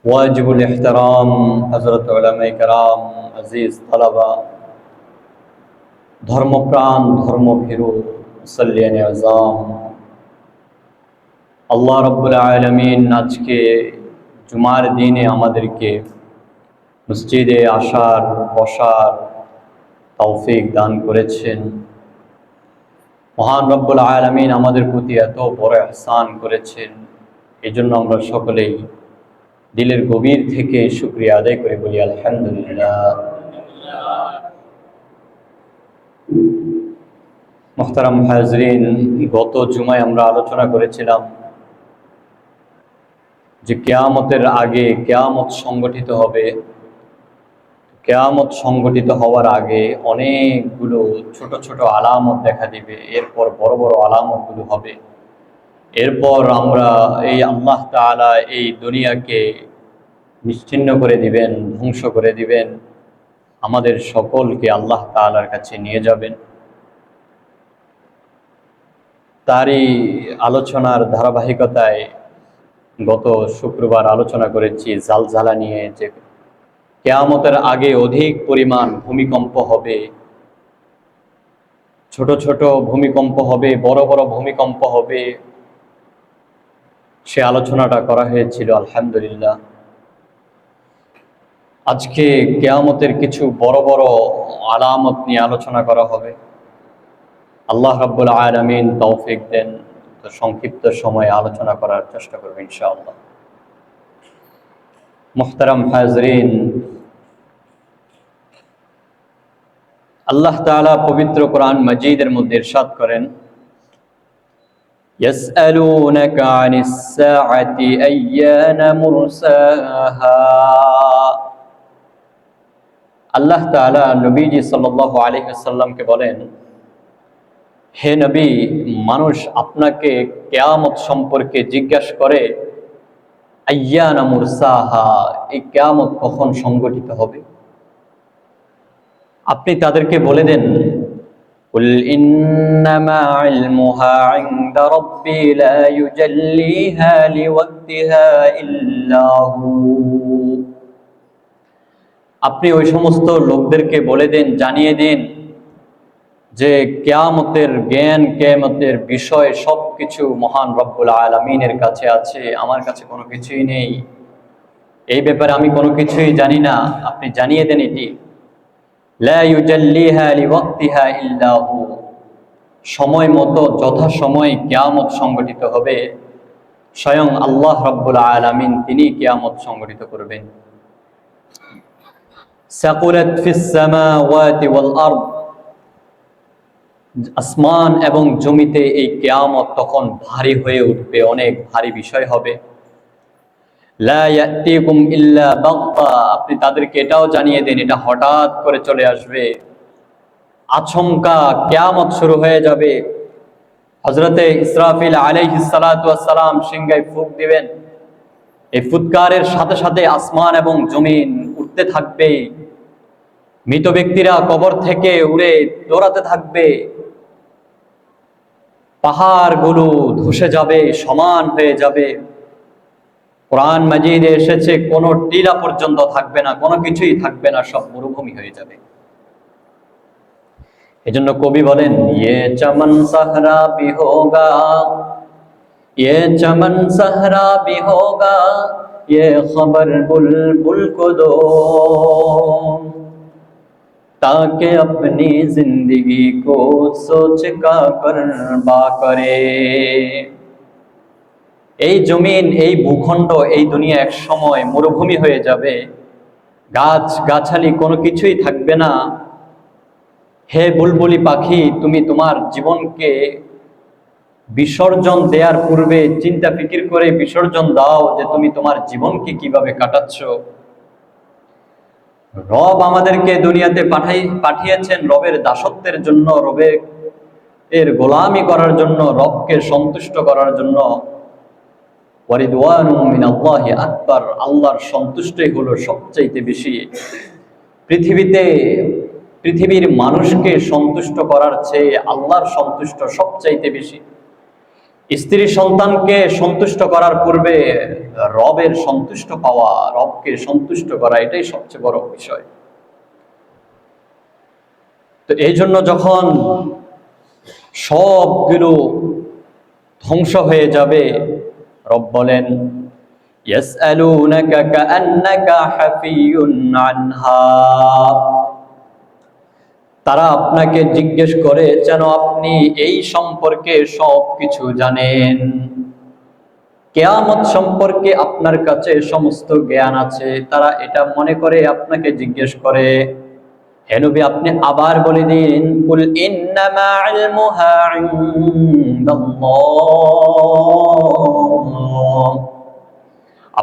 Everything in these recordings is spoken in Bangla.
वाजिबुल एहतराम हज़रत उलमाए कराम अजीज़ तलबा धर्मप्राण धर्मभीरु मुसल्लियान आज़ाम আল্লাহ রব্বুল আলামিন আজকে জুমার দিনে আমাদেরকে মসজিদে আসার বসার তৌফিক দান করেছেন। মহান রব্বুল আলামিন আমাদের প্রতি এত বড় ইহসান করেছেন, এজন্য আমরা সকলেই দিলের গভীর থেকে শুকরিয়া আদায় করে বলি আলহামদুলিল্লাহ। মুহতারাম হাজরিন, গত জুমায় আমরা আলোচনা করেছিলাম যে কিয়ামতের আগে কিয়ামত সংগঠিত হবে। কিয়ামত সংগঠিত হওয়ার আগে অনেকগুলো ছোট ছোট আলামত দেখা দিবে, এরপর বড় বড় আলামতগুলো হবে। এরপর আমরা এই আল্লাহ তাআলা এই দুনিয়াকে নিশ্চিহ্ন করে দিবেন, ধ্বংস করে দিবেন, আমাদের সকলকে আল্লাহ তাআলার কাছে নিয়ে যাবেন। তারই আলোচনার ধারাবাহিকতায় গত শুক্রবার আলোচনা করেছি জালজালা নিয়ে, যে কিয়ামতের আগে অধিক পরিমাণ ভূমিকম্প হবে, ছোট ছোট ভূমিকম্প হবে, বড় বড় ভূমিকম্প হবে, সে আলোচনাটা করা হয়েছিল আলহামদুলিল্লাহ। আজকে কিয়ামতের কিছু বড় বড় আলামত নিয়ে আলোচনা করা হবে। আল্লাহ রাব্বুল আলামিন তৌফিক দেন তো সংক্ষিপ্ত সময়ে আলোচনা করার চেষ্টা করব ইনশাআল্লাহ। মুহতারাম হাজরিন, আল্লাহ তাআলা পবিত্র কোরআন মাজিদের মধ্যে ইরশাদ করেন, ইয়াসআলুনাকা আনিস সাআতি আইয়ানা মুরসাহা। আল্লাহ তাআলা নবীজি সাল্লাল্লাহু আলাইহি ওয়াসাল্লামকে বলেন, হে নবী, মানুষ আপনাকে কিয়ামত সম্পর্কে জিজ্ঞাসা করে, আইয়ানা মুরসাহা, এই কিয়ামত কখন সংগঠিত হবে? আপনি তাদেরকে বলে দেন, কুল ইন্নামা ইলমুহা ইনদা রাব্বি লা ইউজাল্লিহা লিওয়াক্তিহা ইল্লা হু। আপনি ওই সমস্ত লোকদেরকে বলে দেন, জানিয়ে দিন যে কিয়ামতের জ্ঞান, কিয়ামতের বিষয় সবকিছু মহান রব্বুল আলামিনের কাছে আছে, আমার কাছে কোনো কিছুই নেই, এই ব্যাপারে আমি কোনো কিছুই জানি না। আপনি জানিয়ে দেন এটি, লা ইউজাল্লিহা লিওয়াক্তিহা ইল্লা হু, সময় মতো যথাসময়ে কিয়ামত সংগঠিত হবে, স্বয়ং আল্লাহ রব্বুল আলামিন তিনি কিয়ামত সংগঠিত করবেন। সাকুলাত ফিস সামাওয়াতি ওয়াল আরদ, আসমান এবং জমিতে এই কিয়ামত তখন ভারী হয়ে উঠবে, অনেক ভারী বিষয় হবে। লা ইয়াতিকুম ইল্লা বাগতা, আপনি তাদেরকে এটাও জানিয়ে দেন, এটা হঠাৎ করে চলে আসবে, আচমকা কিয়ামত শুরু হয়ে যাবে। হযরতে ইসরাফিল আলাইহিস সালাতু ওয়াস সালাম সিংহায় ফুঁক দিবেন, এই ফুৎকারের সাথে সাথে আসমান এবং জমিন উঠতে থাকবে, মৃত ব্যক্তিরা কবর থেকে উড়ে দৌড়াতে থাকবে, পাহাড়গুলো ধসে যাবে, সমান হয়ে যাবে। কোরআন মাজিদে এসেছে, কোনো টিলা পর্যন্ত থাকবে না, কোনো কিছুই থাকবে না, সব মরুভূমি হয়ে যাবে। এজন্য কবি বলেন, ইয়ে চমন সাহরা ভি হোগা, ইয়ে চমন সাহরা ভি হোগা, ইয়ে খবর বুলবুল কো দো, তাকে আপনি জিন্দগি কো সোচ কা করবা করে। এই জমিন, এই ভূখণ্ড, এই দুনিয়া এক সময় মরুভূমি হয়ে যাবে, গাছ গাছালি কোনো কিছুই থাকবে না। হে বুলবুলি পাখি, তুমি তোমার জীবনকে বিসর্জন দেওয়ার পূর্বে চিন্তা ফিকির করে বিসর্জন দাও যে তুমি তোমার জীবনকে কিভাবে কাটাচ্ছ। রব আমাদেরকে দুনিয়াতে পাঠিয়েছেন রবের দাসত্বের জন্য, রবের গোলামি করার জন্য, রবকে সন্তুষ্ট করার জন্য। ওয়ারিদওয়ানু মিনাল্লাহি আকবার, আল্লাহর সন্তুষ্টি হলো সবচাইতে বেশি। পৃথিবীর মানুষকে সন্তুষ্ট করার চেয়ে আল্লাহর সন্তুষ্ট সবচাইতে বেশি। স্ত্রী সন্তানকে সন্তুষ্ট করার পূর্বে রবের সন্তুষ্ট পাওয়া, রবকে সন্তুষ্ট করা, এটাই সবচেয়ে বড় বিষয়। তো এই জন্য যখন সবগুলো ধ্বংস হয়ে যাবে, রব বলেন ইয়াসআলুনাকা কাআন্নাকা হাফিয়ুন আনহা, তারা আপনাকে জিজ্ঞেস করে যেন আপনি এই সম্পর্কে সবকিছু জানেন। কিয়ামত সম্পর্কে আপনার কাছে সমস্ত জ্ঞান আছে, তারা এটা মনে করে আপনাকে জিজ্ঞেস করে। হে নবী, আপনি আবার বলে দিন, কুল ইন্নামা ইলমুহা ইনদাল্লাহ,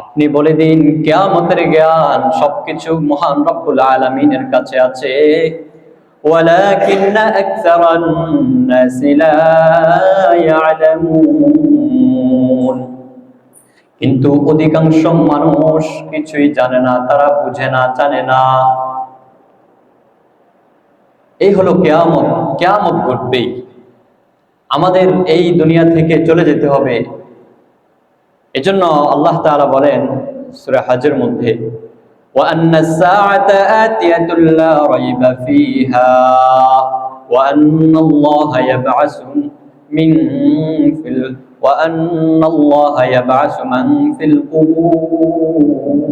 আপনি বলে দিন কিয়ামতের জ্ঞান সবকিছু মহান রব্বুল আলামিনের কাছে আছে। ওয়ালাকিন্না আকসারান নাসি লা ইয়ালামুন, কিন্তু অধিকাংশ মানুষ কিছুই জানে না, তারা বুঝে না, জানে না। এই হলো কিয়ামত। কিয়ামত ঘটবেই, আমাদের এই দুনিয়া থেকে চলে যেতে হবে। এজন্য আল্লাহ তাআলা বলেন সূরা হজের মধ্যে, ওয়া আন্নাস সাআতা আতিয়াতুল লা রাইবা ফিহা ওয়া আন্নাল্লাহা ইয়াবআসু মিন ফিল ওয়া আন্নাল্লাহা ইয়াবআসু মান ফিল কুবুর।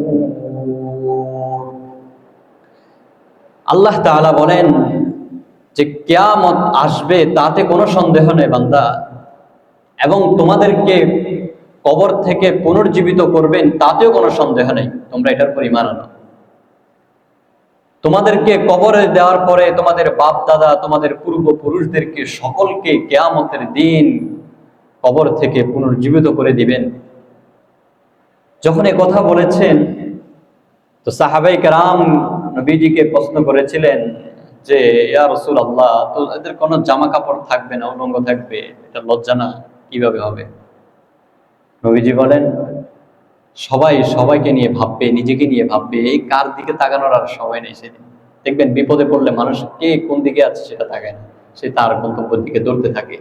আল্লাহ তাআলা বলেন যে কিয়ামত আসবে, তাতে কোনো সন্দেহ নেই বান্দা, এবং তোমাদেরকে কবর থেকে পুনর্জীবিত করবেন, তাতেও কোনো সন্দেহ নেই। তোমরা এটার উপর ঈমান আনো। তোমাদেরকে কবরে দেওয়ার পরে তোমাদের বাপ দাদা, তোমাদের পূর্বপুরুষদেরকে সকলকে কিয়ামতের দিন কবর থেকে পুনর্জীবিত করে দিবেন। যখন এই কথা বলেছেন, তো সাহাবায়ে কেরাম নবীজিকে প্রশ্ন করেছিলেন যে ইয়া রাসূলুল্লাহ, তো এদের কোনো জামা কাপড় থাকবে না, উলঙ্গ থাকবে, এটা লজ্জা না, কিভাবে হবে? নবীজি বলেন, সবাই সবাইকে নিয়ে ভাববে, নিজেকে নিয়ে ভাববে, এই কার দিকে তাকানোর আর সময় নেই। সেদিন দেখবেন বিপদে পড়লে মানুষ কে কোন দিকে আছে সেটা তাকায় না, সে তার গন্তব্যের দিকে দৌড়তে থাকে।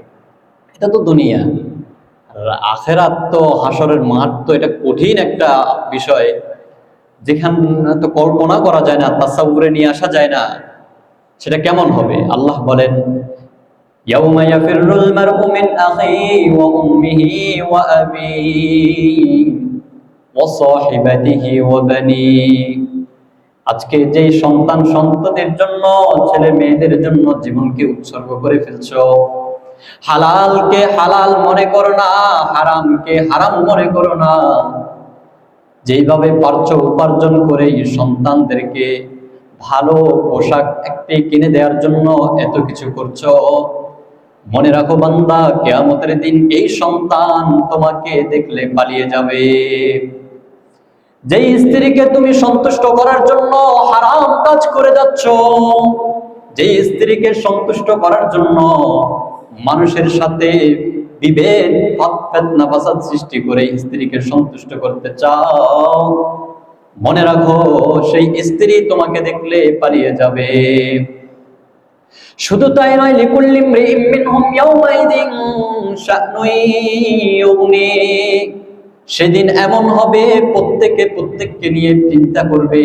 এটা তো দুনিয়া। আর আখিরাত তো, হাসরের মাঠ তো, এটা কঠিন একটা বিষয়, যেখানে তো কল্পনা করা যায় না, তাসাউরে নিয়ে আসা যায় না। সেটা কেমন হবে? আল্লাহ বলেন, ইয়াউমা ইয়াফিরুল মারউ মিন আখিহি ওয়া উম্মিহি ওয়া আবিহি ওয়া সাহিবাতিহি ওয়া বানিহি, আজকে যেই সন্তান সন্ততির জন্য, ছেলে মেয়েদের জন্য জীবনকে উৎসর্গ করে ফেলছো, হালালকে হালাল মনে করো না, হারামকে হারাম মনে করো না, যেইভাবে পারছো উপার্জন করে সন্তানদেরকে ভালো পোশাক একটি কিনে দেওয়ার জন্য এত কিছু করছো, মনে রাখো বান্দা, কিয়ামতের দিন এই সন্তান তোমাকে দেখলে পালিয়ে যাবে। যেই স্ত্রীকে তুমি সন্তুষ্ট করার জন্য হারাম কাজ করে যাচ্ছ, যেই স্ত্রীকে সন্তুষ্ট করার জন্য মানুষের সাথে বিভেদ, ফিতনা ফাসাদ সৃষ্টি করে স্ত্রীকে সন্তুষ্ট করতে চাও, মনে রাখো সেই স্ত্রী তোমাকে দেখলে পালিয়ে যাবে। শুধু তাই নয়, লিকুল্লি ইমরিইম মিনহুম ইয়াওমাইযিন শা'নুন ইউগনি, সেদিন এমন হবে প্রত্যেককে নিয়ে চিন্তা করবে,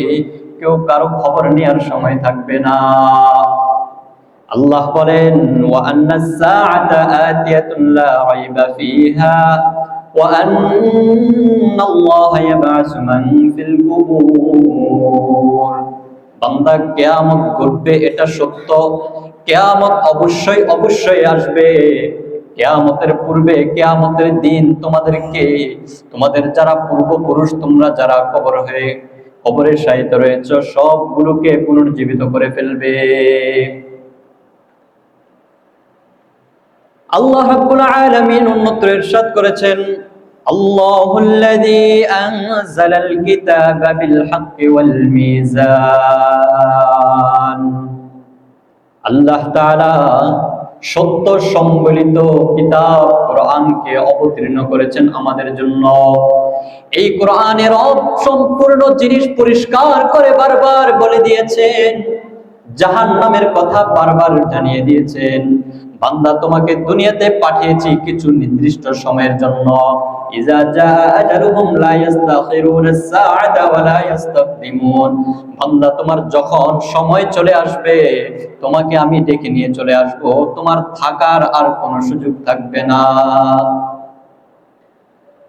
কেউ কারো খবর নেওয়ার সময় থাকবে না। আল্লাহ বলেন, ওয়া আন্নাস সাআতা আতিয়াতুন লা রাইবা ফিহা ওয়া আন্নাল্লাহা ইয়াবআসু মান ফিল কুবুর। বান্দা, কিয়ামত ঘটবে, এটা সত্য। কিয়ামত অবশ্যই অবশ্যই আসবে। কিয়ামতের পূর্বে, কিয়ামতের দিন তোমাদেরকে, তোমাদের যারা পূর্বপুরুষ, তোমরা যারা কবরে শায়িত রয়েছে, সবগুলোকে পুনর্জীবিত করে ফেলবে। আল্লাহ রাব্বুল আলামিন অন্যত্র ইরশাদ করেছেন, আল্লাহুল্লাযী আনজালাল কিতাবা বিল হাক্কি ওয়াল মিজান। আল্লাহ তাআলা সত্য সম্বলিত কিতাব কোরআনকে অবতীর্ণ করেছেন আমাদের জন্য। এই কোরআনের সম্পূর্ণ জিনিস পরিষ্কার করে বারবার বলে দিয়েছেন, জাহান্নামের কথা বারবার জানিয়ে দিয়েছেন, বান্দা তোমাকে দুনিয়াতে পাঠিয়েছি কিছু নির্দিষ্ট সময়ের জন্য। ইজা জা আজালুহুম লা ইস্তাখিরুনা সাআতা ওয়া লা ইস্তাকদিমুন। বান্দা তোমার যখন সময় চলে আসবে তোমাকে আমি ডেকে নিয়ে চলে আসব, তোমার থাকার আর কোনো সুযোগ থাকবে না।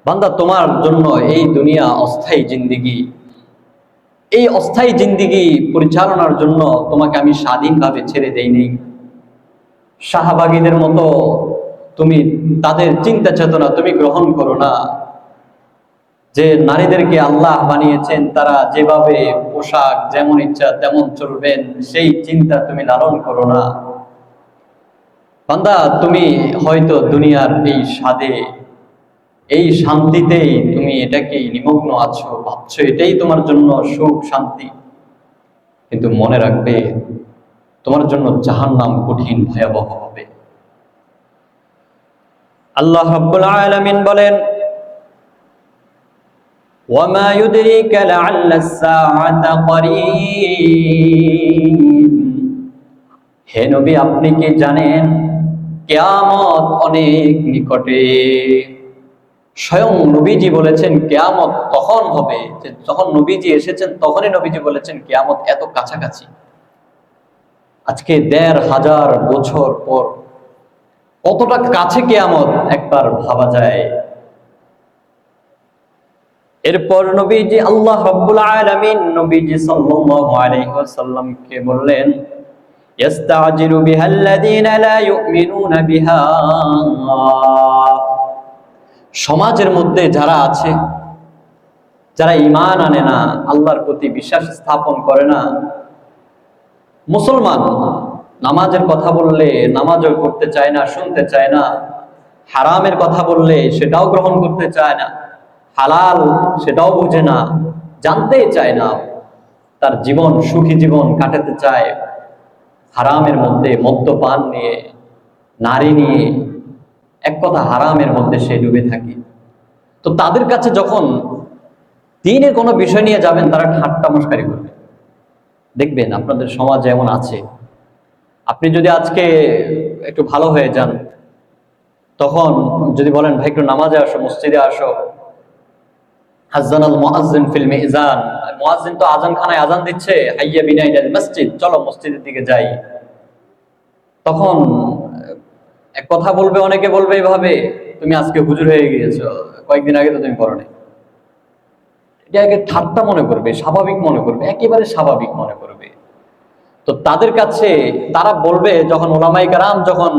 বান্দা তোমার জন্য এই দুনিয়া অস্থায়ী জিন্দেগি, এই অস্থায়ী জিন্দেগি পরিচালনার জন্য তোমাকে আমি স্বাধীনভাবে ছেড়ে দেইনি। শাহবাগীদের মতো তুমি তাদের চিন্তা চেতনা তুমি গ্রহণ করো না। যে নারীদেরকে আল্লাহ বানিয়েছেন তারা যেভাবে পোশাক যেমন ইচ্ছা তেমন চলবেন, সেই চিন্তা তুমি লালন করো না। বান্দা তুমি হয়তো দুনিয়ার এই স্বাদে এই শান্তিতেই তুমি এটাকেই নিমগ্ন আছো, ভাবছো এটাই তোমার জন্য সুখ শান্তি, কিন্তু মনে রাখবে তোমার জন্য জাহান্নাম কঠিন ভয়াবহ হবে। আল্লাহ রাব্বুল আলামিন বলেন, ওয়ামা ইউদরিকা লাআল্লা আস-সাআতা করিব। হে নবী, আপনি কি জানেন কিয়ামত অনেক নিকটে? স্বয়ং নবীজি বলেছেন কিয়ামত তখন হবে, যে যখন নবীজি এসেছেন তখনই নবীজি বলেছেন কিয়ামত এত কাছাকাছি। আজকে ১৫০০ বছর পর কতটা কাছে কিয়ামত একবার ভাবা যায়। এরপর নবীজি আল্লাহ রাব্বুল আলামিন নবীজি সাল্লাল্লাহু আলাইহি ওয়াসাল্লামকে বললেন, ইস্তাজিলু বিহাল্লাযীনা লা ইউমিনুনা বিহা। সমাজের মধ্যে যারা আছে, যারা ঈমান আনে না, আল্লাহর প্রতি বিশ্বাস স্থাপন করে না, মুসলমান, নামাজের কথা বললে নামাজও করতে চায় না, শুনতে চায় না, হারামের কথা বললে সেটাও গ্রহণ করতে চায় না, হালাল সেটাও বুঝে না, জানতেই চায় না, তার জীবন সুখী জীবন কাটাতে চায় হারামের মধ্যে, মদ্যপান নিয়ে, নারী নিয়ে, এক কথা হারামের মধ্যে সে ডুবে থাকে। তো তাদের কাছে যখন দ্বীনের কোনো বিষয় নিয়ে যাবেন তারা ঠাট্টা মশকারি করবে। দেখবেন আপনাদের সমাজে এমন আছে, আপনি যদি আজকে একটু ভালো হয়ে যান, তখন যদি বলেন ভাই একটু নামাজে আসো, মসজিদে আসো, হাজ্জানাল মুআজ্জিন ফিল মিজান, মুআজ্জিন তো আজানখানায় আজান দিচ্ছে, হাইয়া বিনা ইলাল মসজিদ, চলো মসজিদের দিকে যাই। তখন এক কথা বলবে, অনেকে বলবে এইভাবে, তুমি আজকে হুজুর হয়ে গিয়েছো, কয়েকদিন আগে তো তুমি পড়ো নাই। এটাকে ঠাট্টা মনে করবে, স্বাভাবিক মনে করবে, একেবারে স্বাভাবিক মনে করবে। তো তাদের কাছে তারা বলবে, যখন ওলামায়ে কেরাম যখন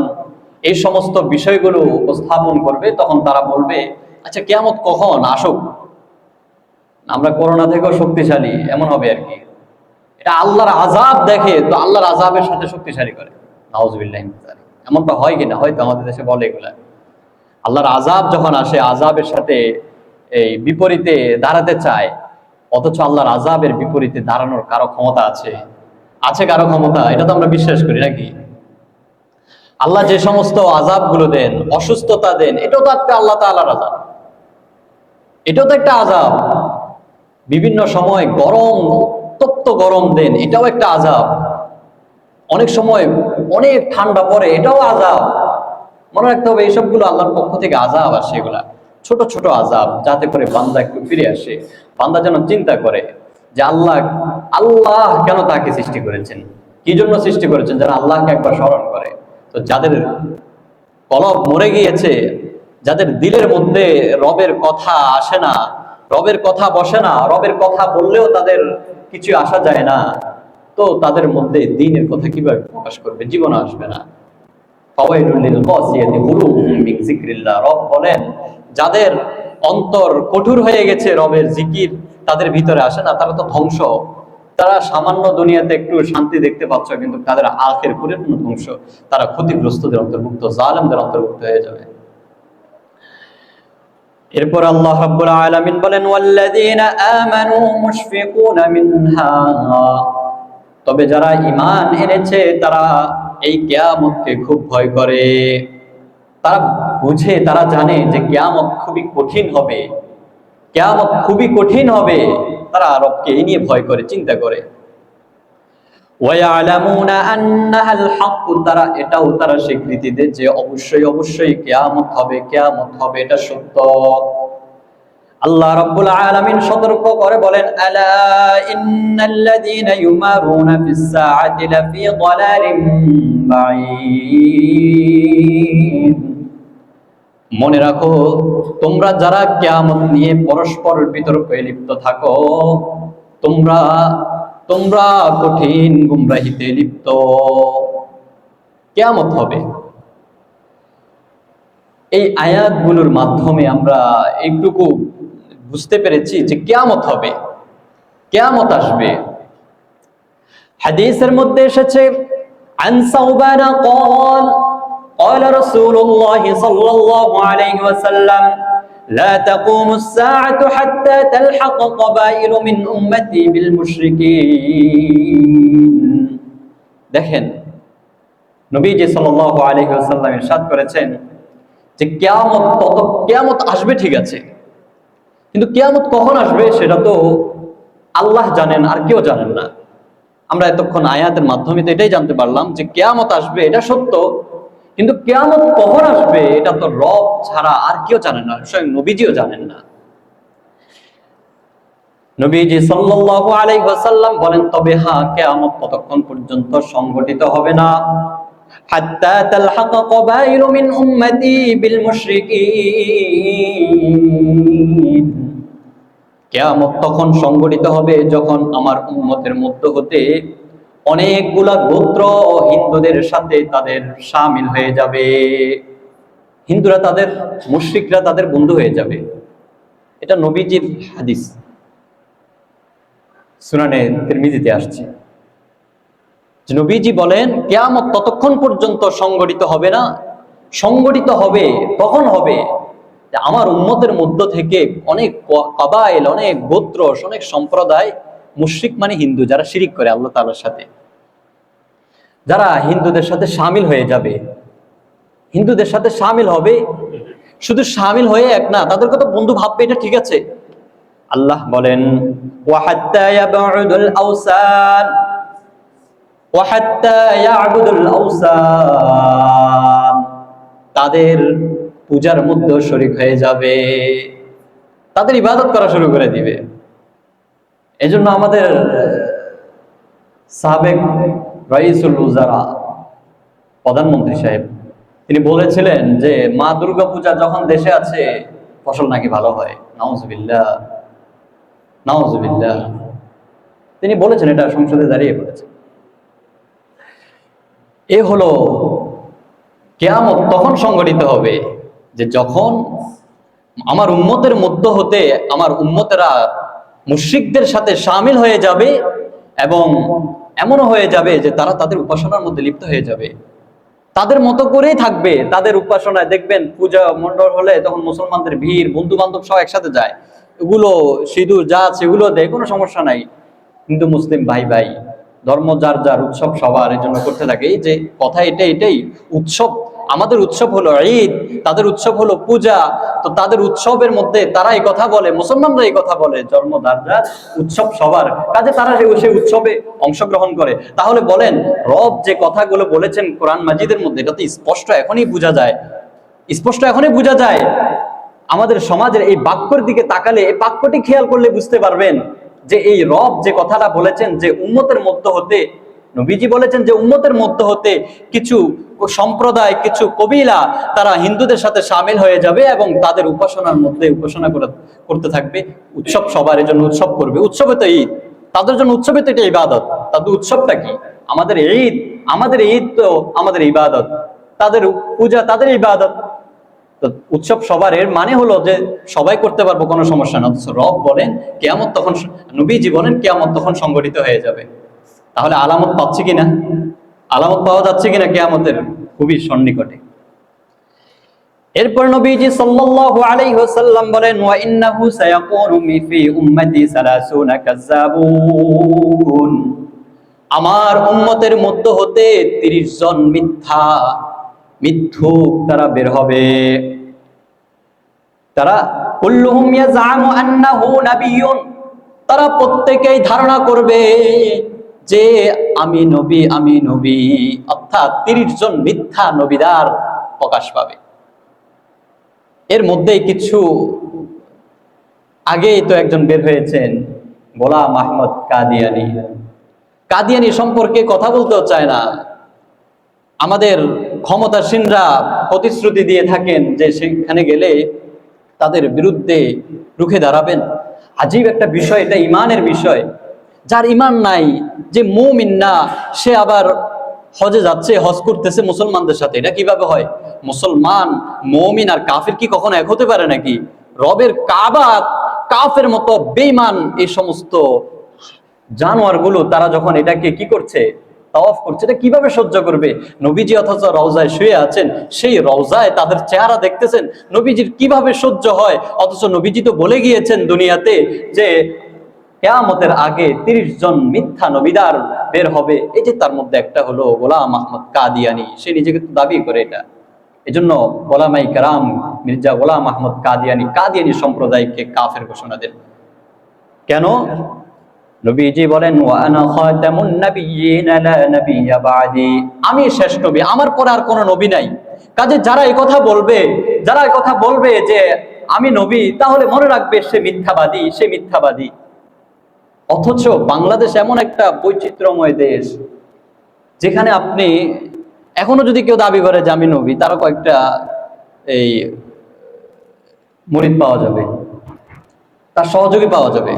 এই সমস্ত বিষয়গুলো উপস্থাপন করবে তখন তারা বলবে, আচ্ছা কিয়ামত কখন আসুক, আমরা করোনা থেকেও শক্তিশালী, এমন হবে আর কি। এটা আল্লাহর আযাব দেখে তো আল্লাহর আযাবের সাথে শক্তিশালী করে, নাউযুবিল্লাহি মিন যালিক। এমনটা হয় কিনা, হয়তো আমাদের দেশে বলে এগুলা। আল্লাহর আযাব যখন আসে, আযাবের সাথে এই বিপরীতে দাঁড়াতে চায়, অথচ আল্লাহর আযাবের বিপরীতে দাঁড়ানোর কারো ক্ষমতা আছে? আছে কারো ক্ষমতা? এটা তো আমরা বিশ্বাস করি নাকি? আল্লাহ যে সমস্ত আযাবগুলো দেন, অসুস্থতা দেন, এটাও তো একটা আল্লাহ তাআলার আযাব, এটাও তো একটা আযাব। বিভিন্ন সময় গরম, তপ্ত গরম দেন, এটাও একটা আযাব। অনেক সময় অনেক ঠান্ডা পড়ে, এটাও আযাব। মনে রাখতে হবে এইসবগুলো আল্লাহর পক্ষ থেকে আযাব আসে, এগুলা ছোট ছোট আযাব, যাতে করে বান্দা একটু ফিরে আসে, বান্দা যেন চিন্তা করে যে আল্লাহ আল্লাহ কেন তাকে সৃষ্টি করেছেন, কি জন্য সৃষ্টি করেছেন, যারা আল্লাহকে একবার স্মরণ করে। তো যাদের কলব মরে গিয়েছে, যাদের দিলের মধ্যে রবের কথা আসে না, রবের কথা বসে না, রবের কথা বললেও তাদের কিছু আসা যায় না, তো তাদের মধ্যে দ্বীনের কথা কিভাবে প্রকাশ করবে? জীবন আসবে না। ফাওয়াইলুল লিল কাসিয়াতি কুলুবুহুম মিন যিকরিল্লাহ। রব বলেন, যাদের অন্তর কঠোর হয়ে গেছে, রবের জিকির তাদের ভিতরে আসে না, তারা তো ধ্বংস। তারা সামান্য দুনিয়াতে একটু শান্তি দেখতে পাচ্ছ, কিন্তু তাদের আখির পরিপূর্ণ ধ্বংস। তারা ক্ষতিগ্রস্তদের অন্তর্ভুক্ত, জালেমদের অন্তর্ভুক্ত হয়ে যাবে। এরপর আল্লাহ রাব্বুল আলামিন বলেন, ওয়াল্লাযীনা আমানু মুশফিকুনা মিনহা। তবে যারা ঈমান এনেছে তারা এই কিয়ামতকে খুব ভয় করে। তারা বুঝে, তারা জানে যে কিয়ামত খুবই কঠিন হবে, কিয়ামত খুবই কঠিন হবে। তারা রবকে এই নিয়ে ভয় করে, চিন্তা করে। ওয়ায়ালামুনা আন্নাহাল হক, তারা স্বীকৃতি দেয় যে অবশ্যই অবশ্যই কিয়ামত হবে, এটা সত্য। আল্লাহ রাব্বুল আলামিন সতর্ক করে বলেন, আলা ইন্নাল্লাযীনা ইউমারুনা ফিস সাআতি লাফি দালালিম বাঈদ। মনে রাখো, তোমরা যারা কিয়ামত নিয়ে পরস্পর বিতর্কে লিপ্ত থাকো, তোমরা কঠিন গুমরাহিতে লিপ্ত। কিয়ামত হবে। এই আয়াতগুলোর মাধ্যমে আমরা একটুকু বুঝতে পেরেছি যে কিয়ামত হবে, কিয়ামত আসবে। হাদিসের মধ্যে এসেছে, আন সাওবানা قال قال رسول الله صلى الله عليه وسلم لا تقوم الساعة حتى تلحق قبائل من أمتي بالمشركين। দেখেন, নবীজি সাল্লাল্লাহু আলাইহি ওয়াসাল্লাম ইরশাদ করেছেন যে কিয়ামত আসবে, ঠিক আছে, কিন্তু কিয়ামত কখন আসবে সেটা তো আল্লাহ জানেন, আর কেউ জানেন না। আমরা এতক্ষণ আয়াতের মাধ্যমে তো এটাই জানতে পারলাম যে কিয়ামত আসবে, এটা সত্য, কিন্তু কিয়ামত কখন আসবে এটা তো রব ছাড়া আর কেউ জানেন না, স্বয়ং নবীজিও জানেন না। নবীজি সাল্লাল্লাহু আলাইহি ওয়াসাল্লাম বলেন, তবে হ্যাঁ, কিয়ামত ততক্ষণ পর্যন্ত সংঘটিত হবে না হাত্তা তালহাক কবাইলু মিন উম্মতি বিল মুশরিকিন। কিয়ামত তখন সংঘটিত হবে যখন আমার উম্মতের মধ্য হতে অনেকগুলা গোত্র হিন্দুদের সাথে তাদের শামিল হয়ে যাবে। হিন্দুরা তাদের, মুশরিকরা তাদের বন্ধু হয়ে যাবে। এটা নবীজির হাদিস, সুনানে তিরমিজিতে আসছে। নবীজি বলেন কিয়ামত ততক্ষণ পর্যন্ত সংগঠিত হবে না, সংগঠিত হবে তখন হবে যে আমার উম্মতের মধ্য থেকে অনেক কাবাইল, অনেক গোত্র, অনেক সম্প্রদায়, মুশরিক মানে হিন্দু, যারা শিরিক করে আল্লাহ তাআলার সাথে, যারা হিন্দুদের সাথে শামিল হয়ে যাবে, হিন্দুদের সাথে শামিল হবে। শুধু শামিল হয়ে এক না, তাদেরকে তো বন্ধু ভাববে, এটা ঠিক আছে। আল্লাহ বলেন, ওয়া হাত্তা ইয়াবউদুল আওসান ওয়া হাত্তা ইয়াবুদুল আওসান, তাদের পূজার মধ্যে শরীক হয়ে যাবে, তাদের ইবাদত করা শুরু করে দিবে। এজন্য আমাদের সাবেক রাইসুল উজারা, প্রধানমন্ত্রী সাহেব, তিনি বলেছিলেন যে মা দুর্গা পূজা যখন দেশে আছে ফসল নাকি ভালো হয়। নাউজুবিল্লাহ, নাউজুবিল্লাহ, তিনি বলেছেন, এটা সংসদে দাঁড়িয়ে বলেছেন। এ হলো কিয়ামত তখন সংঘটিত হবে যে যখন আমার উম্মতের মধ্য হতে আমার উম্মতেরা মুশরিকদের সাথে শামিল হয়ে যাবে, এবং এমনও হয়ে যাবে যে তারা তাদের উপাসনার মধ্যে লিপ্ত হয়ে যাবে, তাদের মতো করেই থাকবে। তাদের উপাসনায় দেখবেন পূজা মণ্ডল হলে তখন মুসলমানদের ভিড়, বন্ধু বান্ধব সব একসাথে যায়, এগুলো সিঁদুর যা আছে এগুলো দেয়, কোনো সমস্যা নাই। হিন্দু মুসলিম ভাই ভাই, ধর্ম যার যার, উৎসব সবার, এই জন্য করতে থাকে। এই যে কথা এটাই উৎসব, আমাদের উৎসব হলো ঈদ, তাদের উৎসব হলো পূজা। তো তাদের উৎসবের মধ্যে তারা এই কথা বলে, মুসলমানরা এই কথা বলে, ধর্ম যার যার, উৎসব সবার, কাজে তারা সেই উৎসবে অংশগ্রহণ করে। তাহলে বলেন, রব যে কথাগুলো বলেছেন কোরআন মাজিদের মধ্যে, এটা তো স্পষ্ট এখনই বোঝা যায়, স্পষ্ট এখনই বোঝা যায়। আমাদের সমাজের এই বাক্যর দিকে তাকালে, এই বাক্যটি খেয়াল করলে বুঝতে পারবেন যে এই রব যে কথাটা বলেছেন যে উম্মতের মধ্য হতে, নবীজি বলেছেন যে উম্মতের মধ্য হতে কিছু সম্প্রদায়, কিছু কবিলা, তারা হিন্দুদের সাথে শামিল হয়ে যাবে এবং তাদের উপাসনার মধ্যে উপাসনা করতে থাকবে। উৎসব সবার, জন্য উৎসব করবে। উৎসবে তো ঈদ, তাদের জন্য উৎসবে তো এটা ইবাদত। তাদের উৎসবটা কি? আমাদের ঈদ, আমাদের ঈদ তো আমাদের ইবাদত, তাদের পূজা তাদের ইবাদত। উৎসব সবার, এর মানে হলো যে সবাই করতে পারবো, কোনো সমস্যা না। রব বলেন কিয়ামত তখন, নবীজি বলেন কিয়ামত তখন সংগঠিত হয়ে যাবে। তাহলে আলামত পাচ্ছি কিনা, আলামত পাওয়া যাচ্ছে কিনা কিয়ামতের? খুবই সন্নিকটে। এরপর নবীজি সাল্লাল্লাহু আলাইহি ওয়াসাল্লাম বলেন, ওয়া ইন্নাহু সায়াকুনু ফি উম্মতি 30 কাযাবুন, আমার উম্মতের মধ্য হতে 30 জন মিথ্যুক তারা বের হবে। তারা কুল্লুহুম ইয়াজামু আন্নাহু নাবিয়্যুন, তারা প্রত্যেকেই ধারণা করবে যে আমি নবী, আমি নবী, অর্থাৎ 30 জন মিথ্যা নবীদার প্রকাশ পাবে। এর মধ্যেই কিছু আগেই তো একজন বের হয়েছেন, গোলাম আহমদ কাদিয়ানী। কাদিয়ানী সম্পর্কে কথা বলতেও চায় না। আমাদের ক্ষমতাসীনরা প্রতিশ্রুতি দিয়ে থাকেন যে সেখানে গেলে তাদের বিরুদ্ধে রুখে দাঁড়াবেন। আজীব একটা বিষয়, এটা ইমানের বিষয়। যার ইমান নাই, যে মুমিন না, সে আবার হজে যাচ্ছে, হজ করতেছে মুসলমানদের সাথে। এটা কিভাবে হয়? মুসলমান, মুমিন আর কাফির কি কখনো এক হতে পারে নাকি? রবের কাবা কাফের মতো বেঈমান এই সমস্ত জানোয়ারগুলো তারা যখন এটাকে কি করছে, তাওয়াফ করছে, এটা কিভাবে সহ্য করবে? নবীজি অথচ রওজায় শুয়ে আছেন, সেই রওজায় তাদের চেহারা দেখতেছেন, নবীজির কিভাবে সহ্য হয়? অথচ নবীজি তো বলে গিয়েছেন দুনিয়াতে যে কিয়ামতের আগে 30 জন মিথ্যা নবীদার বের হবে। এই যে তার মধ্যে একটা হলো গোলাম আহমদ কাদিয়ানী, সে নিজেকে তো দাবি করে এটা। এজন্য ওলামায়ে কেরাম মির্জা গোলাম আহমদ কাদিয়ানী সম্প্রদায়কে কাফের ঘোষণা দেন। কেন? নবীজি বলেন, ওয়া আনা খাতামুন নাবিয়্যিন লা নাবিয়্যা বা'দি, আমি শেষ নবী, আমার পরে আর কোনো নবী নাই। কাজে যারা এই কথা বলবে যে আমি নবী, তাহলে মনে রাখবে সে মিথ্যাবাদী, সে মিথ্যাবাদী। অথচ বাংলাদেশ এমন একটা বৈচিত্র্যময় দেশ, যেখানে আপনি এখনো যদি কেউ দাবি করে যে আমি নবী, তারও কয়েকটা এই মুরিদ পাওয়া যাবে, তার সহযোগী পাওয়া যাবে।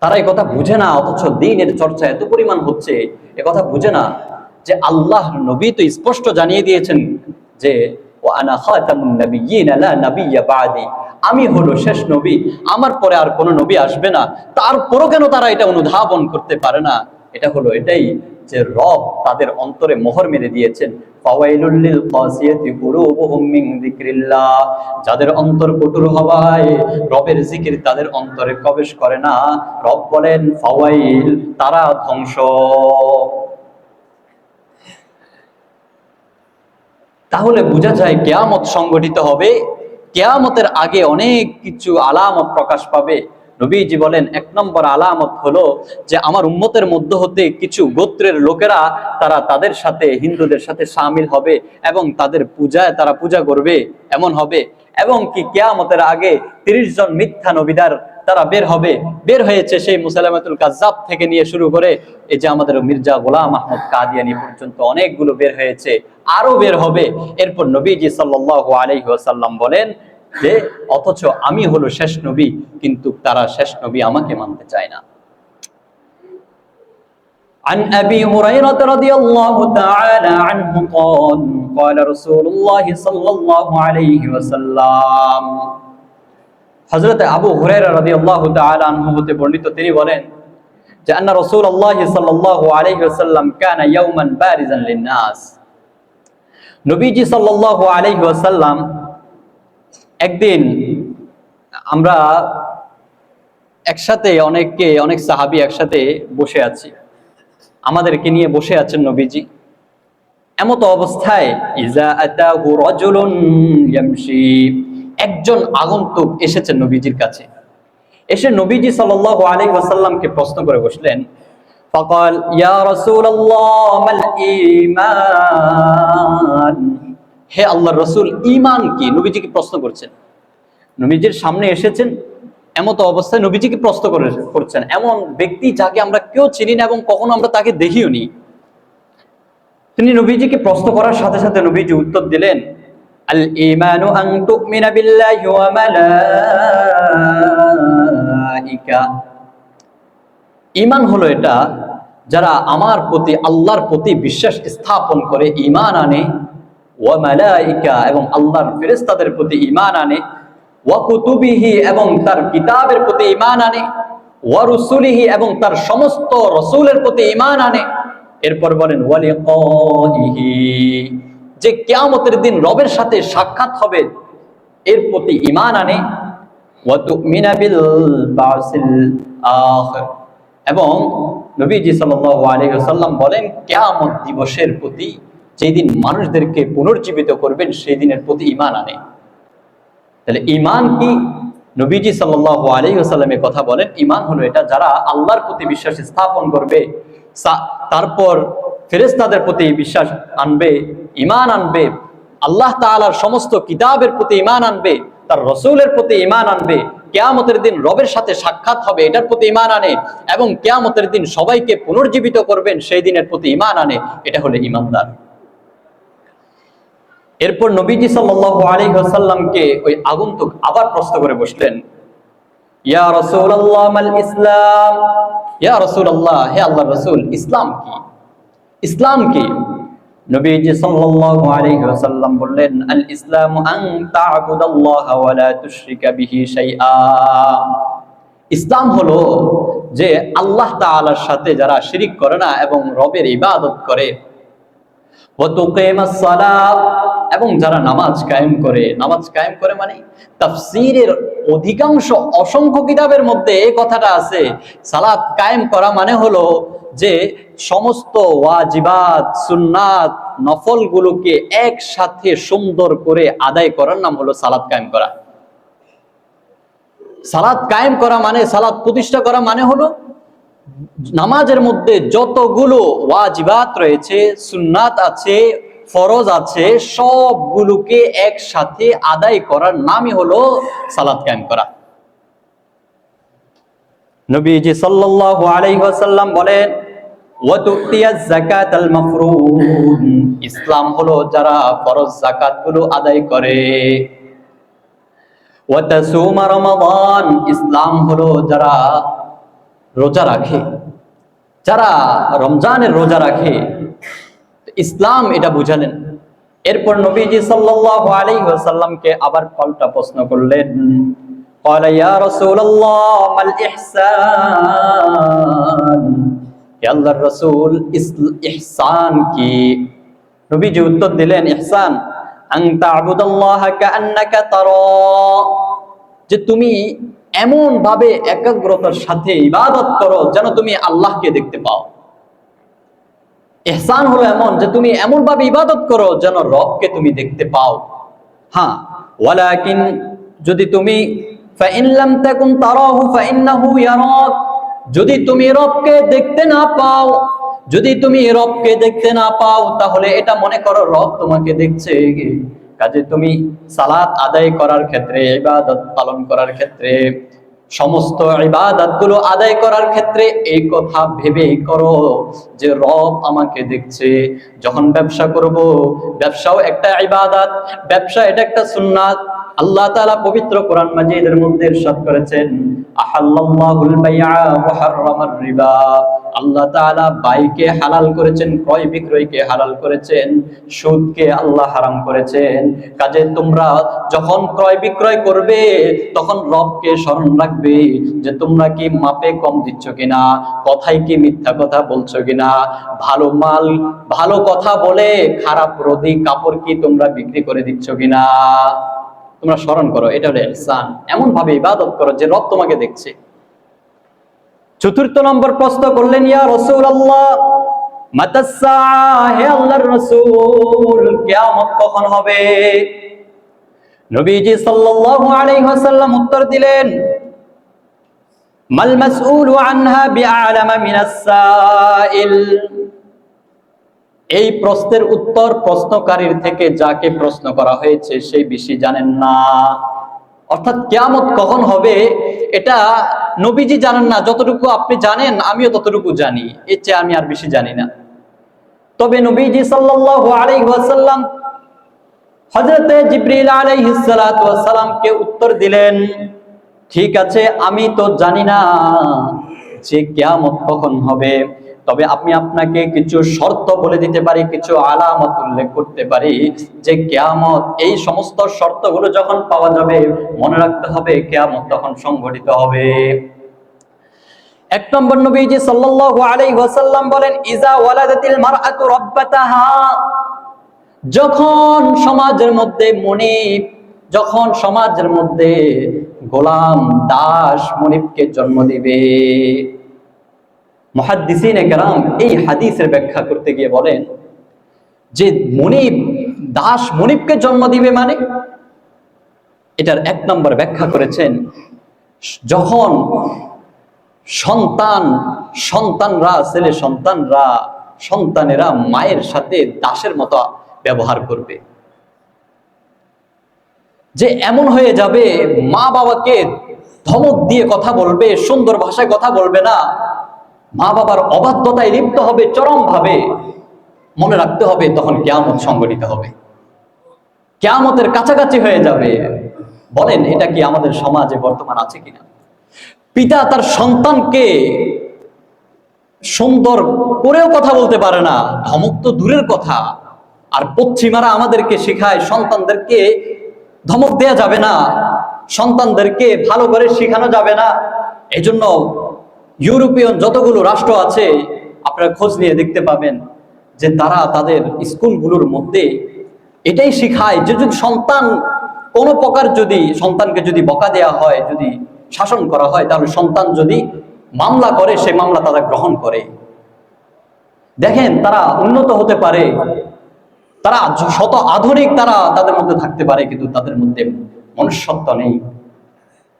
তারা এই কথা বুঝে না, অথচ দ্বীনের চর্চা এত পরিমাণ হচ্ছে, এ কথা বুঝে না যে আল্লাহ নবী তো স্পষ্ট জানিয়ে দিয়েছেন যে ওয়া আনা খাতামুন নাবিয়্যিন লা নাবিয়্যা বা'দি, আমি হলো শেষ নবী, আমার পরে আর কোনো নবী আসবে না। তারপরও কেন তারা এটা অনুধাবন করতে পারে না? এটা হলো এটাই যে রব তাদের অন্তরে মোহর মেরে দিয়েছেন। ফাওয়াইলুল লিল কাসিয়াতি কুলুবুহুম মিন যিকরিল্লাহ, যাদের অন্তর কঠোর হওয়ায় রবের জিকির তাদের অন্তরে প্রবেশ করে না, রব বলেন ফাওয়াইল, তারা ধ্বংস। তাহলে বোঝা যায় কিয়ামত সংগঠিত হবে। কিয়ামতের আগে অনেক কিছু আলামত প্রকাশ পাবে। নবীজি বলেন 1 নম্বর আলামত হলো যে আমার উম্মতের মধ্য হতে কিছু গোত্রের লোকেরা তারা তাদের সাথে, হিন্দুদের সাথে শামিল হবে এবং তাদের পূজায় তারা পূজা করবে, এমন হবে। এবং কি কিয়ামতের আগে 30 জন মিথ্যা নবীদার তারা বের হয়েছে, সেই মুসাইলামাতুল কাজ্জাব থেকে নিয়ে শুরু করে এই যে আমাদের মির্জা গোলাম আহমদ কাদিয়ানী পর্যন্ত অনেকগুলো বের হয়েছে, আরো বের হবে। এরপর নবীজি সাল্লাল্লাহু আলাইহি ওয়াসাল্লাম বলেন যে অথচ আমি হলো শেষ নবী, কিন্তু তারা শেষ নবী আমাকে মানতে চায় না। عن أبي هريرة رضي الله تعالى عنه قال قال رسول الله صلى الله عليه وسلم, হযরত আবু হুরায়রা রাদিয়াল্লাহু তাআলা আনহু হতে বর্ণিত, তিনি বলেন যে আন্না রাসূলুল্লাহ সাল্লাল্লাহু আলাইহি ওয়াসাল্লাম কানা ইয়াওমান বারিজান লিন-নাস, নবীজি সাল্লাল্লাহু আলাইহি ওয়াসাল্লাম একদিন, আমরা একসাথে অনেক সাহাবী একসাথে বসে আছি, আমাদেরকে নিয়ে বসে আছেন নবীজি। এমত অবস্থায় ইজা আতাহু রাজুলুন ইয়ামশি, একজন আগন্তুক এসেছেন নবীজির কাছে। এসে নবীজি সাল্লাল্লাহু আলাইহি ওয়াসাল্লামকে প্রশ্ন করে বসলেন। ফাকাল ইয়া রাসূলুল্লাহ মাল ঈমান, হে আল্লাহর রাসূল, ঈমান কি? নবীজিকে প্রশ্ন করছেন। নবীজির সামনে এসেছেন, এমত অবস্থায় নবীজিকে প্রশ্ন করছেন এমন ব্যক্তি যাকে আমরা কেউ চিনি না এবং কখনো আমরা তাকে দেখিও নি। তিনি নবীজিকে প্রশ্ন করার সাথে সাথে নবীজি উত্তর দিলেন, আল ঈমানু আন তুমিনা বিল্লাহি ওয়া মালাইকা, ঈমান হলো এটা যারা আমার প্রতি, আল্লাহর প্রতি বিশ্বাস স্থাপন করে, ঈমান আনে, ওয়া মালাইকা এবং আল্লাহর ফেরেশতাদের প্রতি ঈমান আনে, ওয়া কুতুবিহি এবং তার কিতাবের প্রতি ঈমান আনে, ওয়া রুসুলিহি এবং তার সমস্ত রাসূলের প্রতি ঈমান আনে। এরপর বলেন ওয়া লিকাইহি, যে কিয়ামতের দিন রবের সাথে সাক্ষাৎ হবে এর প্রতি ঈমান আনে, ওয়া তুমিনা বিল বাসিল আখির, এবং নবীজি সাল্লাল্লাহু আলাইহি ওয়াসাল্লাম বলেন কিয়ামত দিবসের প্রতি, যেই দিন মানুষদেরকে পুনর্জীবিত করবেন, সেই দিনের প্রতি ঈমান আনে। তাহলে ঈমান কি? নবীজি সাল্লাল্লাহু আলাইহি ওয়াসাল্লাম কথা বলেন ঈমান হলো এটা যারা আল্লাহর প্রতি বিশ্বাস স্থাপন করবে, তারপর ফেরেশতাদের প্রতি বিশ্বাস আনবে, ঈমান আনবে, আল্লাহ তাআলার সমস্ত কিতাবের প্রতি ঈমান আনবে, তার রাসূলের প্রতি ঈমান আনবে, কিয়ামতের দিন রবের সাথে সাক্ষাৎ হবে এটার প্রতি ঈমান আনে, এবং কিয়ামতের দিন সবাইকে পুনর্জীবিত করবেন সেই দিনের প্রতি ঈমান আনে, এটা হলো ঈমানদার। এরপর নবীজি সাল্লাল্লাহু আলাইহি ওয়াসাল্লামকে ওই আগন্তুক আবার প্রশ্ন করে বসলেন, ইয়া রাসূলুল্লাহ মাল ইসলাম, ইয়া রাসূলুল্লাহ, হে আল্লাহর রাসূল, ইসলাম কি? ইসলাম কি? নবীজি সাল্লাল্লাহু আলাইহি ওয়াসাল্লাম বললেন, আল ইসলামু আন তা'বুদাল্লাহা ওয়া লা তুশরিকা বিহি শাইআ। ইসলাম হলো যে আল্লাহ তাআলার সাথে যারা শিরিক করে না এবং রবের ইবাদত করে, ওয়া তুকিমাস সালাত, এবং যারা নামাজ কায়েম করে। নামাজ কায়েম করে মানে তাফসীরের অধিকাংশ অসংখ্য কিতাবের মধ্যে এই কথাটা আছে, সালাত কায়েম করা মানে হলো যে সমস্ত ওয়াজিবাত, সুন্নাত, নফলগুলোকে একসাথে সুন্দর করে আদায় করার নাম হলো সালাত কায়েম করা। সালাত কায়েম করা মানে, সালাত প্রতিষ্ঠা করা মানে হলো নামাজের মধ্যে যতগুলো ওয়াজিবাত রয়েছে, সুন্নাত আছে, ফরজ আছে, সবগুলোকে একসাথে আদায় করার নামই হলো সালাত কায়েম করা। নবীজি সাল্লাল্লাহু আলাইহি ওয়াসাল্লাম বলেন, ওয়া তুতিয়াজ যাকাতাল মাফরুদ, ইসলাম হলো যারা ফরজ যাকাতগুলো আদায় করে। ওয়া তাসুমা রমাদান, ইসলাম হলো যারা রোজা রাখে, যারা রমজানের রোজা রাখে। ইসলাম এটা বুঝালেন। এরপর নবীজি সাল্লাল্লাহু আলাইহি ওয়াসাল্লামকে আবার পাল্টা প্রশ্ন করলেন, ক্বালা ইয়া রাসূলুল্লাহ মাল ইহসান, হে আল্লাহর রাসূল, ইহসান কি? নবীজি উত্তর দিলেন, ইহসান আন তা'বুদাল্লাহা কাআন্নাকা তারা, যে তুমি এমন ভাবে একাগ্রতার সাথে ইবাদত করো যেন তুমি আল্লাহকে দেখতে পাও। ইহসান হলো এমন যে তুমি এমন ভাবে ইবাদত করো যেন রবকে তুমি দেখতে পাও। হ্যাঁ, ওয়ালাকিন, যদি তুমি ফাইন লাম তাকুন তারাহু ফাইন্নাহু ইয়ারাক, যদি তুমি রবকে দেখতে না পাও, যদি তুমি রবকে দেখতে না পাও তাহলে এটা মনে করো রব তোমাকে দেখছে। কাজে তুমি সালাত আদায় করার ক্ষেত্রে, ইবাদত পালন করার ক্ষেত্রে, সমস্ত ইবাদতগুলো আদায় করার ক্ষেত্রে এই কথা ভেবেই করো যে রব আমাকে দেখছে। যখন ব্যবসা করব, ব্যবসাও একটা ইবাদত, ব্যবসা এটা একটা সুন্নাত। আল্লাহ তাআলা পবিত্র কোরআন মাজিদের মধ্যে ইরশাদ করেছেন, আহাল্লাল্লাহুল বাইআ ওয়া হাররামার রিবা, আল্লাহ তাআলা বাইকে হালাল করেছেন, ক্রয় বিক্রয়কে হালাল করেছেন, সুদকে আল্লাহ হারাম করেছেন। কাজে তোমরা যখন ক্রয় বিক্রয় করবে তখন রবকে স্মরণ রাখবে যে তোমরা কি মাপে কম দিচ্ছ কিনা, কথায় কি মিথ্যা কথা বলছো কিনা, ভালো মাল ভালো কথা বলে খারাপ রদি কাপড় কি তোমরা বিক্রি করে দিচ্ছ কিনা, তোমরা স্মরণ করো। এটা হলো ইহসান। এমন ভাবে ইবাদত করো যে রব তোমাকে দেখছে। চতুর্থ নম্বর প্রশ্ন করলেন, ইয়া রাসূলুল্লাহ মাতাস সাআ, হে আল্লাহর রাসূল, কিয়ামত কখন হবে? নবীজি সাল্লাল্লাহু আলাইহি ওয়াসাল্লাম উত্তর দিলেন, মাল মাসউলু আনহা বিআলামা মিনাস সাইল, এই প্রশ্নের উত্তর প্রশ্নকারীর থেকে যাকে প্রশ্ন করা হয়েছে সেই বেশি জানেন না। অর্থাৎ কিয়ামত কখন হবে এটা নবীজি জানেন না, যতটুকু আপনি জানেন আমিও ততটুকু জানি, এর চেয়ে আমি আর বেশি জানি না। তবে নবীজি সাল্লাল্লাহু আলাইহি ওয়াসাল্লাম হযরতে জিবরিল আলাইহিস সালাতু ওয়াস সালামকে উত্তর দিলেন, ঠিক আছে, আমি তো জানি না যে কিয়ামত কখন হবে, তবে আমি আপনাকে কিছু শর্ত বলে দিতে পারি, কিছু আলামত উল্লেখ করতে পারি যে কিয়ামত, এই সমস্ত শর্তগুলো যখন পাওয়া যাবে মনে রাখতে হবে কিয়ামত তখন সংঘটিত হবে। এক নম্বর, নবীজি সাল্লাল্লাহু আলাইহি ওয়াসাল্লাম বলেন, ইজা ওয়ালাদাতিল মারআতু রাব্বাতাহা, যখন সমাজের মধ্যে মনিব, যখন সমাজের মধ্যে গোলাম, দাস, মনিবকে জন্ম দিবে। মুহাদ্দিসিনে কেরাম এই হাদিসের ব্যাখ্যা করতে গিয়ে বলেন যে মনিব, দাস মনিবকে জন্ম দিবে মানে, এটার এক নম্বর ব্যাখ্যা করেছেন, যখন সন্তান সন্তানেরা মায়ের সাথে দাসের মতো ব্যবহার করবে। যে এমন হয়ে যাবে, মা বাবাকে ধমক দিয়ে কথা বলবে, সুন্দর ভাষায় কথা বলবে না, মা বাবার অবাধ্যতায় লিপ্ত হবে চরম ভাবে। মনে রাখতে হবে তখন কিয়ামত সংঘটিত হবে, কিয়ামতের কাছাকাছি হয়ে যাবে। বলেন এটা কি আমাদের সমাজে বর্তমান আছে কিনা? পিতা তার সন্তানকে সুন্দর করেও কথা বলতে পারে না, ধমক তো দূরের কথা। আর পশ্চিমারা আমাদেরকে শেখায় সন্তানদেরকে ধমক দেয়া যাবে না, সন্তানদেরকে ভালো করে শেখানো যাবে না। এজন্য ইউরোপিয়ান যতগুলো রাষ্ট্র আছে আপনারা খোঁজ নিয়ে দেখতে পাবেন যে তারা তাদের স্কুলগুলোর মধ্যে এটাই শিখায় যে যদি সন্তান কোনো প্রকার যদি সন্তানকে যদি বকা দেয়া হয়, যদি শাসন করা হয়, তাহলে সন্তান যদি মামলা করে সেই মামলা তারা গ্রহণ করে। দেখেন তারা উন্নত হতে পারে, তারা শত আধুনিক তারা তাদের মধ্যে থাকতে পারে, কিন্তু তাদের মধ্যে মনুষ্যত্ব নেই।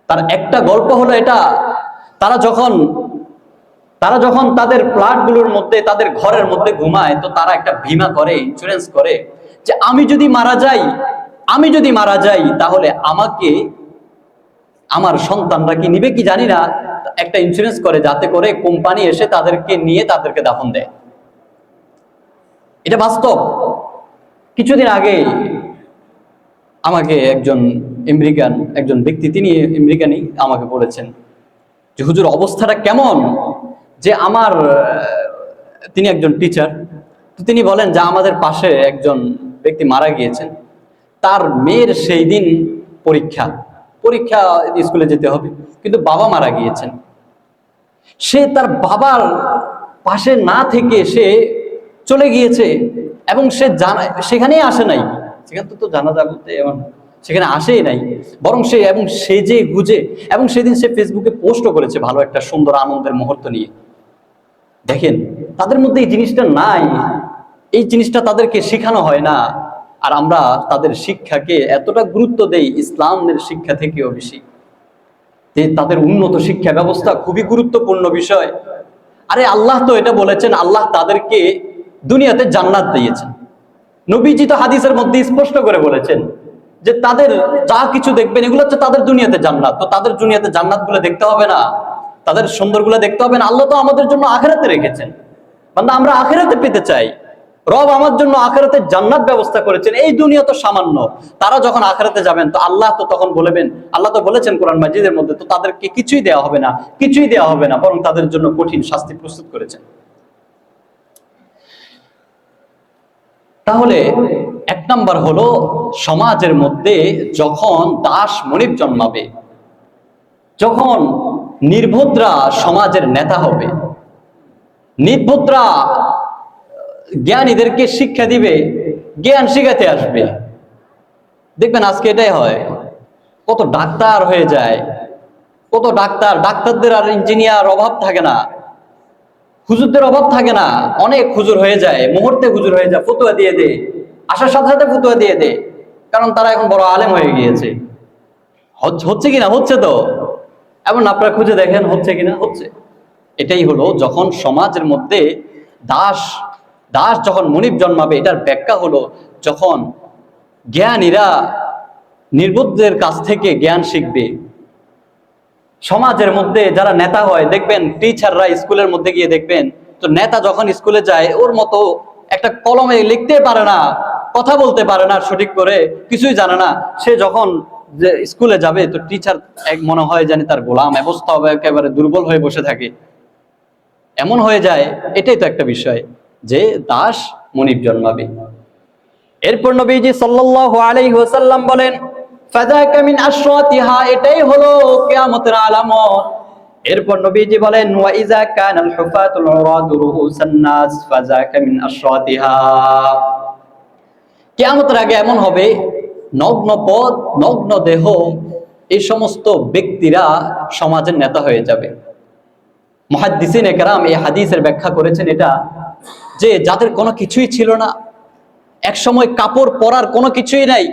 তার একটা গল্প হলো এটা, তারা যখন তাদের ফ্ল্যাটগুলোর মধ্যে তাদের ঘরের মধ্যে ঘুমায়, তো তারা একটা বীমা করে, ইন্স্যুরেন্স করে যে আমি যদি মারা যাই তাহলে আমাকে আমার সন্তানরা কি নিবে কি জানি না, একটা ইন্স্যুরেন্স করে যাতে করে কোম্পানি এসে তাদেরকে নিয়ে তাদেরকে দাফন দেয়। এটা বাস্তব। কিছুদিন আগে আমাকে একজন ব্যক্তি, তিনি আমেরিকানই, আমাকে বলেছেন যে হুজুর অবস্থাটা কেমন, যে তিনি একজন টিচার, তো তিনি বলেন যে আমাদের পাশে একজন ব্যক্তি মারা গিয়েছেন, তার মেয়ের সেই দিন পরীক্ষা স্কুলে যেতে হবে, কিন্তু বাবা মারা গিয়েছেন। সে তার বাবার পাশে না থেকে সে চলে গিয়েছে এবং সে সেখানেই আসে নাই, সেখান তো জানাজা করতে সেখানে আসেই নাই, বরং সে যে গুজে, এবং সেদিন সে ফেসবুকে পোস্টও করেছে ভালো একটা সুন্দর আনন্দের মুহূর্ত নিয়ে। দেখেন তাদের মধ্যে এই জিনিসটা নাই, এই জিনিসটা তাদেরকে শেখানো হয় না। আর আমরা তাদের শিক্ষাকে এতটা গুরুত্ব দেই ইসলামের শিক্ষা থেকেও বেশি, যে তাদের উন্নত শিক্ষা ব্যবস্থা খুবই গুরুত্বপূর্ণ বিষয়। আরে আল্লাহ তো এটা বলেছেন, আল্লাহ তাদেরকে দুনিয়াতে জান্নাত দিয়েছেন। নবীজি তো হাদিসের মধ্যে স্পষ্ট করে বলেছেন যে তাদের যা কিছু দেখবেন এগুলো হচ্ছে তাদের দুনিয়াতে জান্নাত। তো তাদের দুনিয়াতে জান্নাত গুলো দেখতে হবে না, তাদের সুন্দর গুলো দেখতে হবে না? আল্লাহ তো আমাদের জন্য আখিরাতে রেখেছেন, মানে আমরা আখিরাতে পেতে চাই। রব আমার জন্য আখিরাতে জান্নাত ব্যবস্থা করেছেন, এই দুনিয়া তো সামান্য। তারা যখন আখিরাতে যাবেন তো আল্লাহ তো তখন বলবেন, আল্লাহ তো বলেছেন কোরআন মাজিদের মধ্যে, তো তাদেরকে কিছুই দেওয়া হবে না, বরং তাদের জন্য কঠিন শাস্তি প্রস্তুত করেছেন। তাহলে এক নাম্বার হলো সমাজের মধ্যে যখন দাস মনিব জন্মাবে, যখন নির্বোধরা সমাজের নেতা হবে, নির্বোধরা জ্ঞানীদেরকে শিক্ষা দিবে, জ্ঞান শিখাতে আসবে। দেখবেন আজকে এটাই হয়, কত ডাক্তার হয়ে যায়, ডাক্তারদের আর ইঞ্জিনিয়ার অভাব থাকে না, হুজুরদের অভাব থাকে না, অনেক হুজুর হয়ে যায়, মুহূর্তে হুজুর হয়ে যায়, ফতুয়া দিয়ে দে, আসার সাথে সাথে ফতুয়া দিয়ে দে, কারণ তারা এখন বড় আলেম হয়ে গিয়েছে। হচ্ছে কিনা? হচ্ছে তো, এমন আপনারা খুঁজে দেখেন হচ্ছে কিনা, হচ্ছে। এটাই হলো যখন সমাজের মধ্যে দাস যখন মনিব জন্মাবে। এটার ব্যাখ্যা হলো যখন জ্ঞানীরা নির্বোধদের কাছ থেকে জ্ঞান শিখবে। সমাজের মধ্যে যারা নেতা হয়, দেখবেন টিচাররা স্কুলের মধ্যে গিয়ে দেখবেন, তো নেতা যখন স্কুলে যায় ওর মতো একটা কলমে লিখতে পারে না, কথা বলতে পারে না সঠিক করে, কিছুই জানে না। সে যখন যে স্কুলে যাবে তো টিচার মনে হয় জানি তার গোলাম, অবস্থা হবে একেবারে দুর্বল হয়ে বসে থাকে, এমন হয়ে যায়। এটাই তো একটা বিষয় যে দাস মনিব জন্মাবে। এরপর নবীজি সাল্লাল্লাহু আলাইহি ওয়াসাল্লাম বলেন, ফাযাকা মিন আশরাতিহা, এটাই হলো কিয়ামতের আলামত। এরপর নবীজি বলেন, ওয়া ইযা কানাল হুফাতুল উরাদু রুউসান নাস ফাযাকা মিন আশরাতিহা, কিয়ামতের আগে এমন হবে নগ্ন পদ নগ্ন দেহ এই সমস্ত ব্যক্তিরা সমাজের নেতা হয়ে যাবে। মুহাদ্দিসিনে কেরাম এই হাদিসের ব্যাখ্যা করেছেন এটা, যে যাদের কোনো কিছুই ছিল না, এক সময় কাপড় পরার কোনো কিছুই নাই,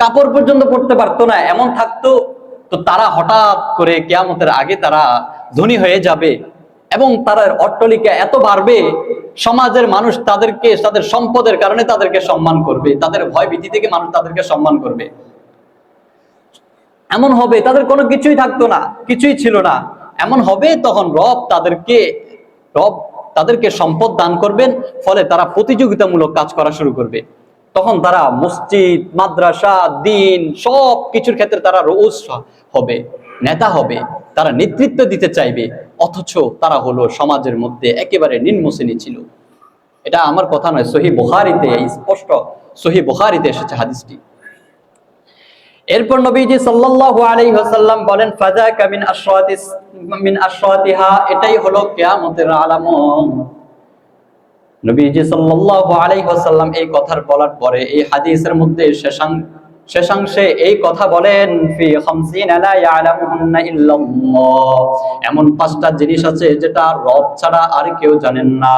কাপড় পর্যন্ত পরতে পারতো না, এমন থাকতো, তো তারা হঠাৎ করে কিয়ামতের আগে তারা ধনী হয়ে যাবে এবং তার অট্টালিকা এত বাড়বে, সমাজের মানুষ তাদেরকে তাদের সম্পদের কারণে তাদেরকে সম্মান করবে, তাদের ভয় ভীতি থেকে মানুষ তাদেরকে সম্মান করবে। এমন হবে তাদের কোনো কিছুই থাকতো না, কিছুই ছিল না, এমন হবে তখন রব তাদেরকে সম্পদ দান করবেন, ফলে তারা প্রতিযোগিতামূলক কাজ করা শুরু করবে। তখন তারা মসজিদ, মাদ্রাসা, দিন সব কিছুর ক্ষেত্রে তারা রউস হবে, নেতা হবে, তারা নেতৃত্ব দিতে চাইবে, অথচ তারা হলো সমাজের মধ্যে একেবারে নিম্ন শ্রেণী ছিল। এটা আমার কথা নয়, সহিহ বুখারীতে স্পষ্ট, সহিহ বুখারীতে এসেছে হাদিসটি। এরপর নবীজি সাল্লাল্লাহু আলাইহি ওয়াসাল্লাম বলেন, ফাযাকা মিন আশরাতিহা, এটাই হলো কিয়ামতের আলামত। নবীজি সাল্লাল্লাহু আলাইহি ওয়াসাল্লাম এই কথা বলার পরে এই হাদিসের মধ্যে শেষাংশে এই কথা বলেন, ফি খামসিনা লা ইয়ালামুহুন্না ইল্লাল্লাহ, এমন 5টা জিনিস আছে যেটা রব ছাড়া আর কেউ জানেন না।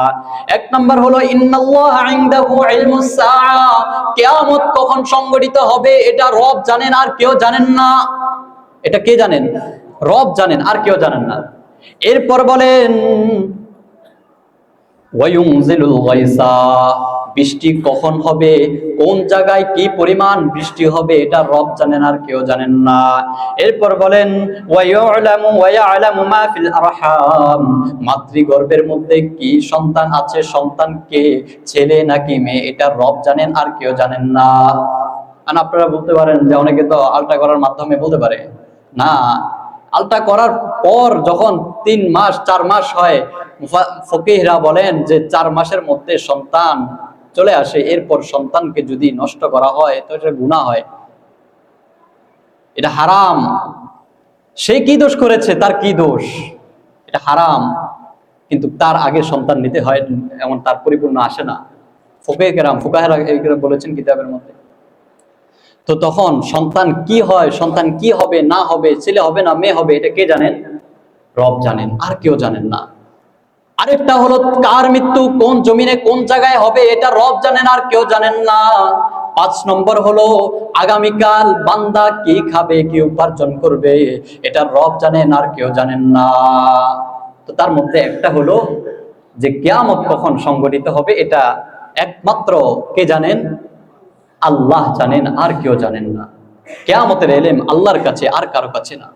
এক নাম্বার হলো ইন্নাল্লাহা ইনদাহু ইলমুস সাআ, কিয়ামত কখন সংঘটিত হবে এটা রব জানেন আর কেউ জানেন না। এটা কে জানেন? রব জানেন আর কেউ জানেন না। এরপর বলেন ওয়ায়ুনজিলুল গায়সা, বৃষ্টি কখন হবে, কোন জায়গায় কি পরিমাণ বৃষ্টি হবে এটা রব জানেন আর কেউ জানেন না। এরপর বলেন ওয়ায়ালামু মা ফিল আরহাম, মাতৃগর্ভের মধ্যে কি সন্তান আছে, সন্তান কে, ছেলে নাকি মেয়ে, এটা রব জানেন আর কেউ জানেন না। আর আপনারা বলতে পারেন যে অনেকে তো আলট্রা করার মাধ্যমে বলতে পারে, না, আলট্রা করার পর যখন 3 মাস 4 মাস হয়, ফকিহরা বলেন যে 4 মাসের মধ্যে সন্তান চলে আসে, এরপর সন্তানকে যদি নষ্ট করা হয় তো এটা গুনাহ হয়, এটা হারাম। সে কি দোষ করেছে, তার কি দোষ, এটা হারাম। কিন্তু তার আগে সন্তান নিতে হয়, এমন তার পরিপূর্ণ আসে না। ফুকাহেরা বলেছেন কিতাবের মধ্যে। তো তখন সন্তান কি হয়, সন্তান কি হবে না হবে, ছেলে হবে না মেয়ে হবে, এটা কে জানেন? রব জানেন আর কেউ জানেন না। আরেকটা হলো কার মৃত্যু কোন জমিনে কোন জায়গায় হবে, এটা রব জানেন আর কেউ জানেন না। 5 নম্বর হলো আগামীকাল বান্দা কি খাবে, কি উপার্জন করবে, এটা রব জানেন আর কেউ জানেন না। তো তার মধ্যে একটা হলো যে কিয়ামত কখন সংঘটিত হবে, এটা একমাত্র কে জানেন? আল্লাহ জানেন আর কেউ জানেন না। কিয়ামতের ইলম আল্লাহর কাছে, আর কারো কাছে না।